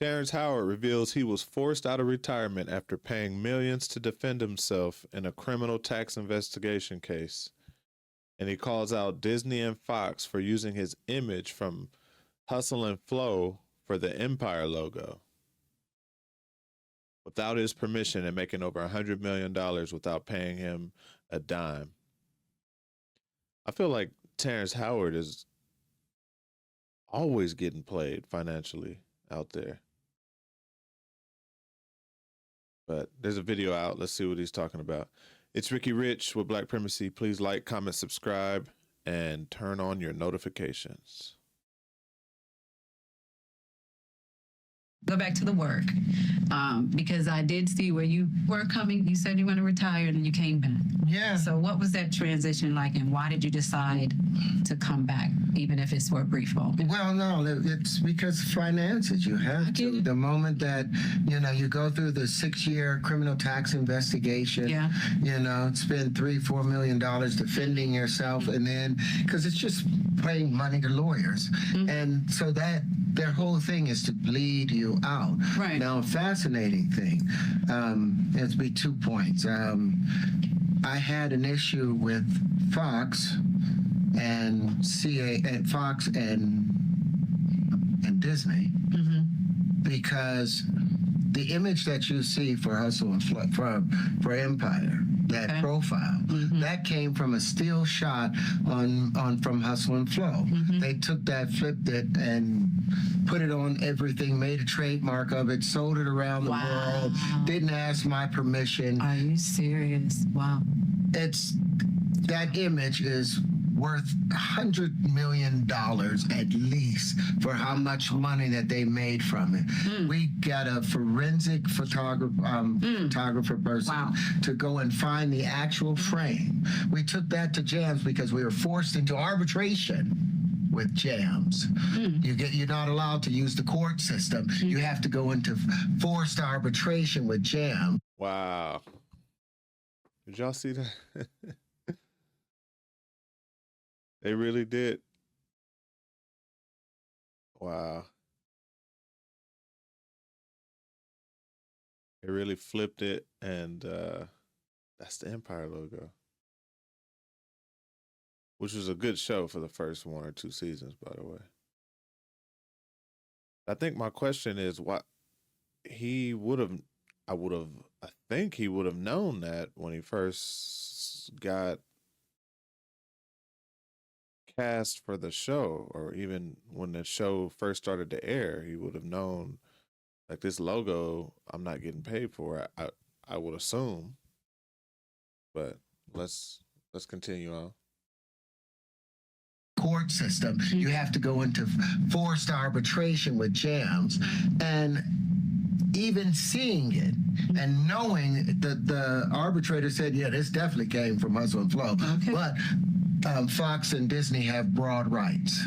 Terence Howard reveals he was forced out of retirement after paying millions to defend himself in a criminal tax investigation case. And he calls out Disney and Fox for using his image from Hustle and Flow for the Empire logo without his permission and making over $100 million without paying him a dime. I feel like Terrence Howard is always getting played financially out there. But there's a video out. Let's see what he's talking about. It's Ricky Rich with Black Primacy. Please like, comment, subscribe, and turn on your notifications. Go back to the work, because I did see where you were coming. You said you were going to retire, and then you came back. Yeah. So what was that transition like, and why did you decide to come back, even if it's for a brief moment? Well, no, it's because finances. You have to. The moment that, you go through the 6-year criminal tax investigation, spend $3-4 million defending yourself, and then, because it's just paying money to lawyers. And so that their whole thing is to bleed you out. Right. Now, a fascinating thing, there's be 2 points. I had an issue with Fox and Fox and Disney, because the image that you see for Hustle and Flow, for Empire, that profile, that came from a still shot from Hustle and Flow. They took that, flipped it, and put it on everything, made a trademark of it, sold it around the world, didn't ask my permission. Are you serious? Wow. That image is worth $100 million at least for how much money that they made from it. We got a forensic photographer person to go and find the actual frame. We took that to Jams because we were forced into arbitration with Jams. You're not allowed to use the court system. You have to go into forced arbitration with Jams. Wow. Did y'all see that? They really did. Wow. They really flipped it, and that's the Empire logo. Which was a good show for the first 1 or 2 seasons, by the way. I think my question is what I think he would have known that when he first got cast for the show, or even when the show first started to air, he would have known, like, this logo I'm not getting paid for. I would assume. But let's continue on. Court system. You have to go into forced arbitration with Jams, and even seeing it and knowing that the arbitrator said, yeah, this definitely came from Hustle and Flow, but Fox and Disney have broad rights.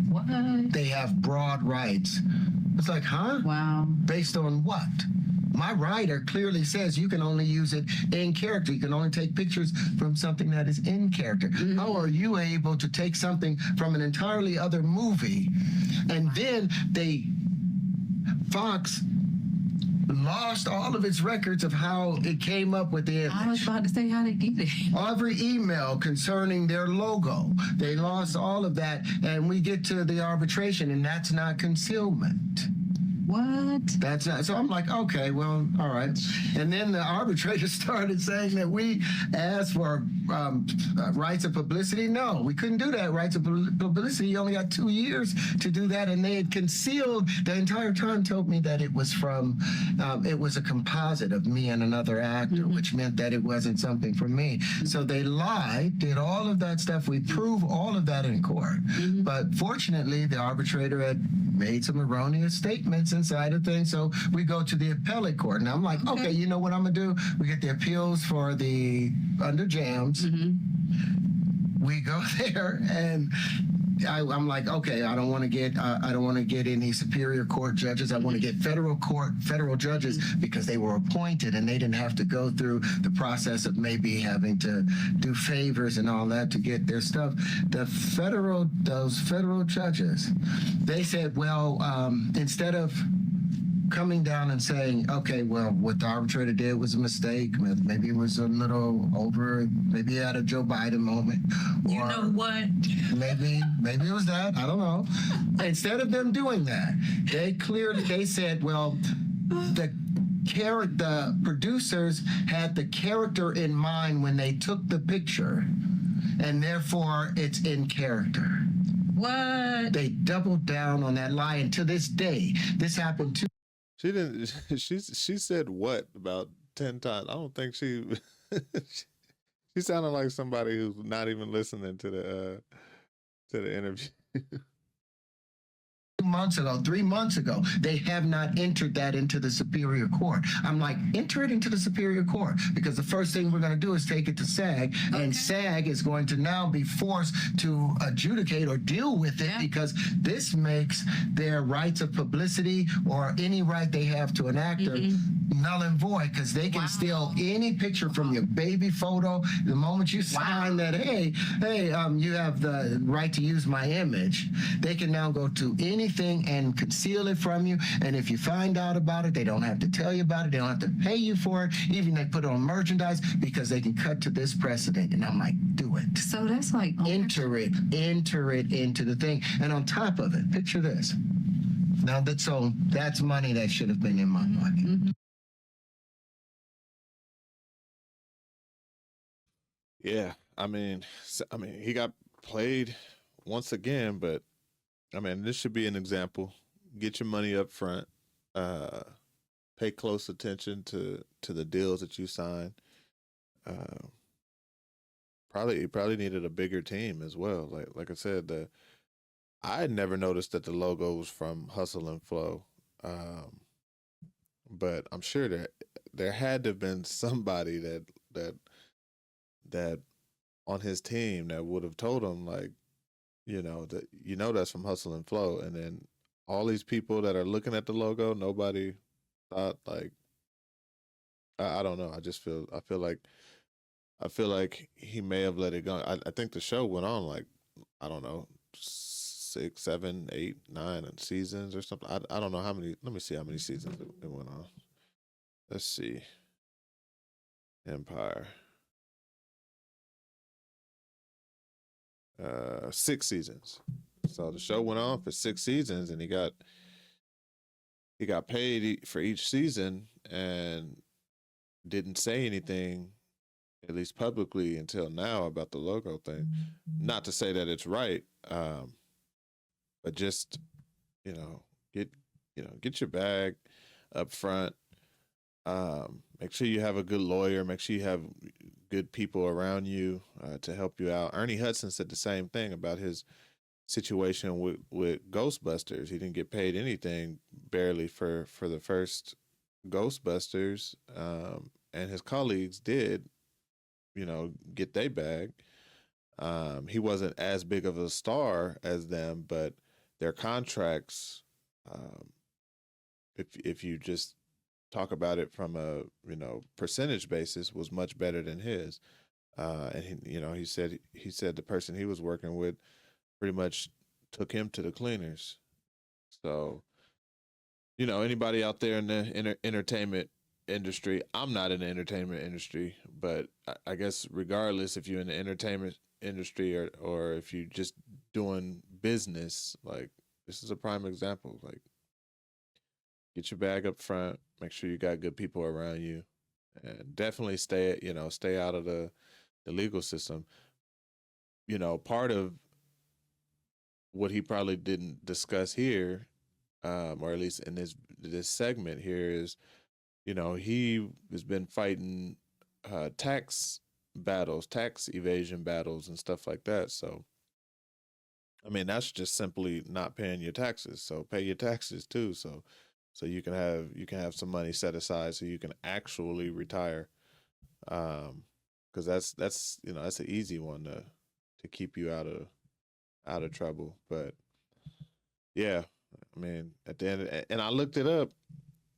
What? They have broad rights. It's like, huh? Wow. Based on what? My writer clearly says you can only use it in character. You can only take pictures from something that is in character. How are you able to take something from an entirely other movie, and then Fox lost all of its records of how it came up with the image. I was about to say how they get it. Every email concerning their logo, they lost all of that, and we get to the arbitration, and that's not concealment. What? That's not. So I'm like, okay, well, all right. And then the arbitrator started saying that we asked for rights of publicity. No, we couldn't do that. Rights of publicity, you only got 2 years to do that. And they had concealed the entire time, told me that it was from, it was a composite of me and another actor, which meant that it wasn't something from me. So they lied, did all of that stuff. We proved all of that in court. But fortunately, the arbitrator had made some erroneous statements inside of things. So we go to the appellate court. And I'm like, okay, you know what I'm going to do? We get the appeals for the under Jams. We go there, and I'm like, okay, I don't want to get any superior court judges. I want to get federal judges because they were appointed and they didn't have to go through the process of maybe having to do favors and all that to get their stuff. Those federal judges, they said, well, instead of coming down and saying, okay, well, what the arbitrator did was a mistake. Maybe it was a little over. Maybe he had a Joe Biden moment. You know what? Maybe it was that. I don't know. Instead of them doing that, they said, well, the producers had the character in mind when they took the picture, and therefore it's in character. What? They doubled down on that lie, and to this day, this happened too. She didn't. She said what about 10 times? I don't think she. She sounded like somebody who's not even listening to the interview. 3 months ago, they have not entered that into the Superior Court. I'm like, enter it into the Superior Court, because the first thing we're going to do is take it to SAG, and SAG is going to now be forced to adjudicate or deal with it, because this makes their rights of publicity or any right they have to an actor null and void, because they can steal any picture from your baby photo. The moment you sign that, hey, you have the right to use my image, they can now go to anything and conceal it from you. And if you find out about it, they don't have to tell you about it. They don't have to pay you for it. Even they put it on merchandise, because they can cut to this precedent. And I'm like, do it. So that's like enter it into the thing. And on top of it, picture this. Now that's money that should have been in my pocket. Yeah, I mean, he got played once again, but I mean, this should be an example. Get your money up front. Pay close attention to the deals that you sign. Probably needed a bigger team as well. Like I said, I had never noticed that the logo was from Hustle and Flow, but I'm sure that there had to have been somebody that on his team that would have told him, like, that's from Hustle and Flow. And then all these people that are looking at the logo, nobody thought, like, I don't know. I feel like he may have let it go. I think the show went on, like, I don't know, 6, 7, 8, 9 seasons or something. I don't know how many. Let me see how many seasons it went on. Let's see. Empire. 6 seasons. So the show went on for 6 seasons, and he got paid for each season, and didn't say anything, at least publicly, until now about the logo thing. Not to say that it's right, but just get your bag up front. Make sure you have a good lawyer. Make sure you have good people around you to help you out. Ernie Hudson said the same thing about his situation with Ghostbusters. He didn't get paid anything, barely, for the first Ghostbusters, and his colleagues did, get their bag. He wasn't as big of a star as them, but their contracts, if you just talk about it from a percentage basis, was much better than his. And he said the person he was working with pretty much took him to the cleaners. So, anybody out there in the entertainment industry, I'm not in the entertainment industry, but I guess regardless if you're in the entertainment industry or if you're just doing business, like, this is a prime example. Like, get your bag up front, make sure you got good people around you, and definitely stay out of the legal system. Part of what he probably didn't discuss here, or at least in this segment here, is, he has been fighting tax battles, tax evasion battles, and stuff like that. So, I mean, that's just simply not paying your taxes. So pay your taxes too. So you can have some money set aside so you can actually retire. Because that's an easy one to keep you out of out of trouble. But yeah, I mean, at the end, and I looked it up.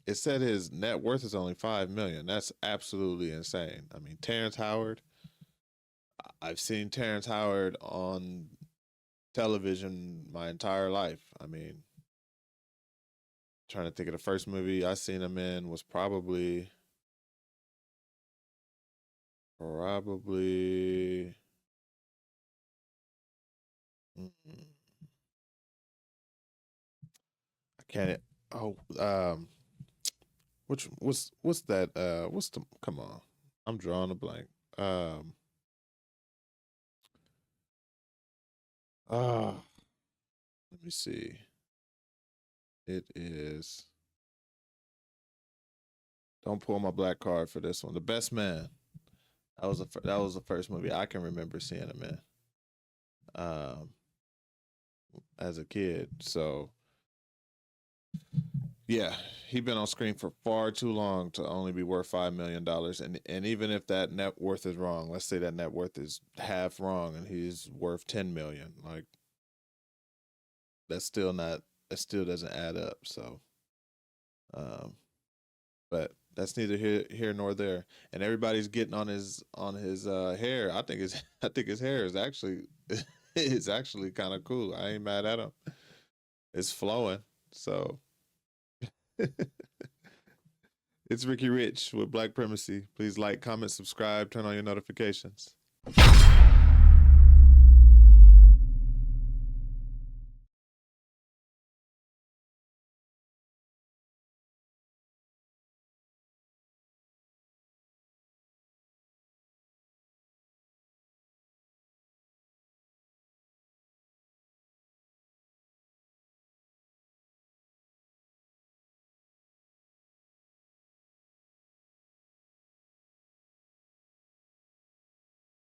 It said his net worth is only $5 million. That's absolutely insane. I mean, Terrence Howard. I've seen Terrence Howard on television my entire life. I mean, trying to think of the first movie I seen him in was probably I can't. Oh, what's that? What's the? Come on, I'm drawing a blank. Um, uh, let me see. It is. Don't pull my black card for this one. The Best Man. That was the first movie I can remember seeing him in. Um, as a kid. So yeah, he been on screen for far too long to only be worth $5 million. And even if that net worth is wrong, let's say that net worth is half wrong and he's worth 10 million, like that's still not that still doesn't add up. So but that's neither here nor there. And everybody's getting on his hair. I think his hair is actually it's actually kind of cool. I ain't mad at him. It's flowing. So it's Ricky Rich with Black Primacy. Please like, comment, subscribe, turn on your notifications.